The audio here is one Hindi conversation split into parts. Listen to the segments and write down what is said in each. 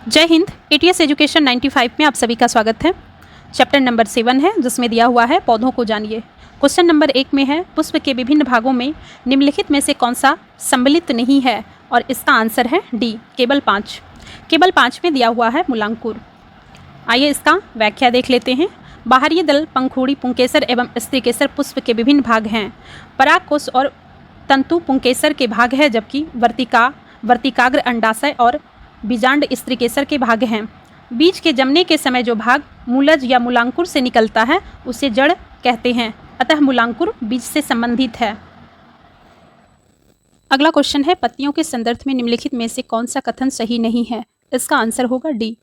जय हिंद। एटीएस एजुकेशन 95 में आप सभी का स्वागत है। चैप्टर नंबर 7 है जिसमें दिया हुआ है पौधों को जानिए। क्वेश्चन नंबर 1 में है पुष्प के विभिन्न भागों में निम्नलिखित में से कौन सा सम्मिलित नहीं है, और इसका आंसर है डी केवल 5। केवल 5 में दिया हुआ है मूलांकुर। आइए इसका व्याख्या देख लेते हैं। बाहरी दल, पंखुड़ी, पुंकेसर एवं स्त्रीकेसर पुष्प के विभिन्न भाग हैं। परागकोश और तंतु पुंकेसर के भाग है, जबकि वर्तिकाग्र अंडाशय और बीजांड स्त्रीकेसर के भाग हैं। बीज के जमने के समय जो भाग मूलज या मूलांकुर से निकलता है उसे जड़ कहते हैं, अतः मूलांकुर बीज से संबंधित है। अगला क्वेश्चन है पत्तियों के संदर्भ में निम्नलिखित में से कौन सा कथन सही नहीं है। इसका आंसर होगा डी।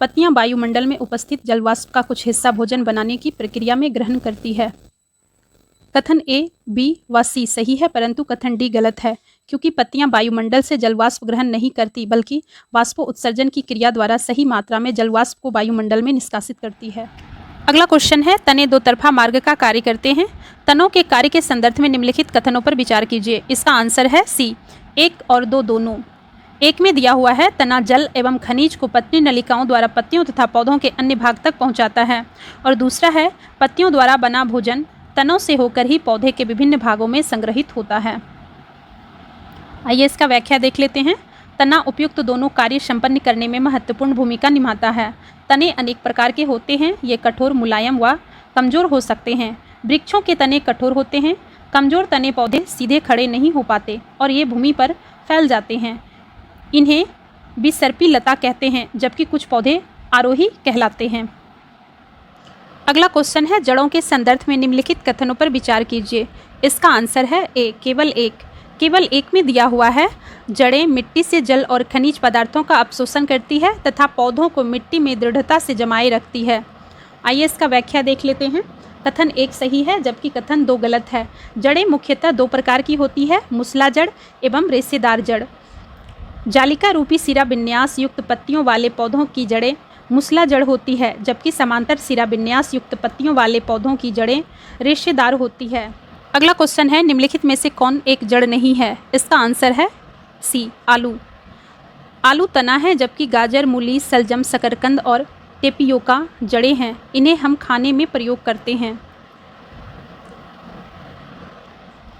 पत्तियां वायुमंडल में उपस्थित जलवाष्प का कुछ हिस्सा भोजन बनाने की प्रक्रिया में ग्रहण करती है। कथन ए, बी व सी सही है, परंतु कथन डी गलत है, क्योंकि पत्तियां वायुमंडल से जलवाष्प ग्रहण नहीं करती, बल्कि वाष्पो उत्सर्जन की क्रिया द्वारा सही मात्रा में जलवाष्प को वायुमंडल में निष्कासित करती है। अगला क्वेश्चन है तने दो तरफा मार्ग का कार्य करते हैं। तनों के कार्य के संदर्भ में निम्नलिखित कथनों पर विचार कीजिए। इसका आंसर है सी, 1 और 2 दोनों। 1 में दिया हुआ है तना जल एवं खनिज को पत्नी नलिकाओं द्वारा पत्तियों तथा पौधों के अन्य भाग तक पहुंचाता है, और दूसरा है पत्तियों द्वारा बना भोजन तनों से होकर ही पौधे के विभिन्न भागों में संग्रहित होता है। आइए इसका व्याख्या देख लेते हैं। तना उपयुक्त दोनों कार्य संपन्न करने में महत्वपूर्ण भूमिका निभाता है। तने अनेक प्रकार के होते हैं। ये कठोर, मुलायम व कमजोर हो सकते हैं। वृक्षों के तने कठोर होते हैं। कमजोर तने पौधे सीधे खड़े नहीं हो पाते और ये भूमि पर फैल जाते हैं। इन्हें बिसर्पी लता कहते हैं, जबकि कुछ पौधे आरोही कहलाते हैं। अगला क्वेश्चन है जड़ों के संदर्भ में निम्नलिखित कथनों पर विचार कीजिए। इसका आंसर है ए, केवल 1। केवल 1 में दिया हुआ है जड़ें मिट्टी से जल और खनिज पदार्थों का अवशोषण करती है तथा पौधों को मिट्टी में दृढ़ता से जमाए रखती है। आइए इसका व्याख्या देख लेते हैं। कथन 1 सही है, जबकि कथन 2 गलत है। जड़ें मुख्यतः 2 प्रकार की होती है, मूसला जड़ एवं रेशेदार जड़। जालिका रूपी सिरा विन्यास युक्त पत्तियों वाले पौधों की जड़ें मूसला जड़ होती है, जबकि समांतर सिरा विन्यास युक्त पत्तियों वाले पौधों की जड़ें रेशेदार होती है। अगला क्वेश्चन है निम्नलिखित में से कौन एक जड़ नहीं है। इसका आंसर है सी, आलू। आलू तना है, जबकि गाजर, मूली, सलजम, शकरकंद और टेपियोका जड़ें हैं। इन्हें हम खाने में प्रयोग करते हैं।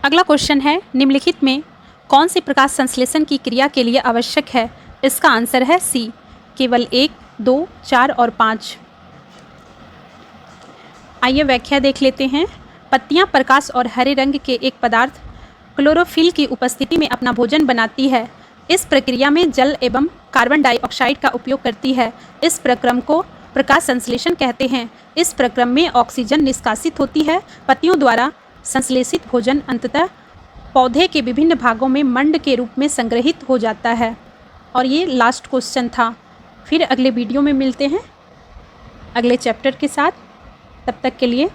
अगला क्वेश्चन है निम्नलिखित में कौन सी प्रकाश संश्लेषण की क्रिया के लिए आवश्यक है। इसका आंसर है सी, केवल 1, 2, 4 और 5। आइए व्याख्या देख लेते हैं। पत्तियां प्रकाश और हरे रंग के एक पदार्थ क्लोरोफिल की उपस्थिति में अपना भोजन बनाती है। इस प्रक्रिया में जल एवं कार्बन डाइऑक्साइड का उपयोग करती है। इस प्रक्रम को प्रकाश संश्लेषण कहते हैं। इस प्रक्रम में ऑक्सीजन निष्कासित होती है। पत्तियों द्वारा संश्लेषित भोजन अंततः पौधे के विभिन्न भागों में मंड के रूप में संग्रहित हो जाता है। और ये लास्ट क्वेश्चन था। फिर अगले वीडियो में मिलते हैं अगले चैप्टर के साथ। तब तक के लिए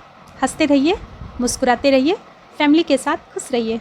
हंसते रहिए, मुस्कुराते रहिए, फैमिली के साथ खुश रहिए।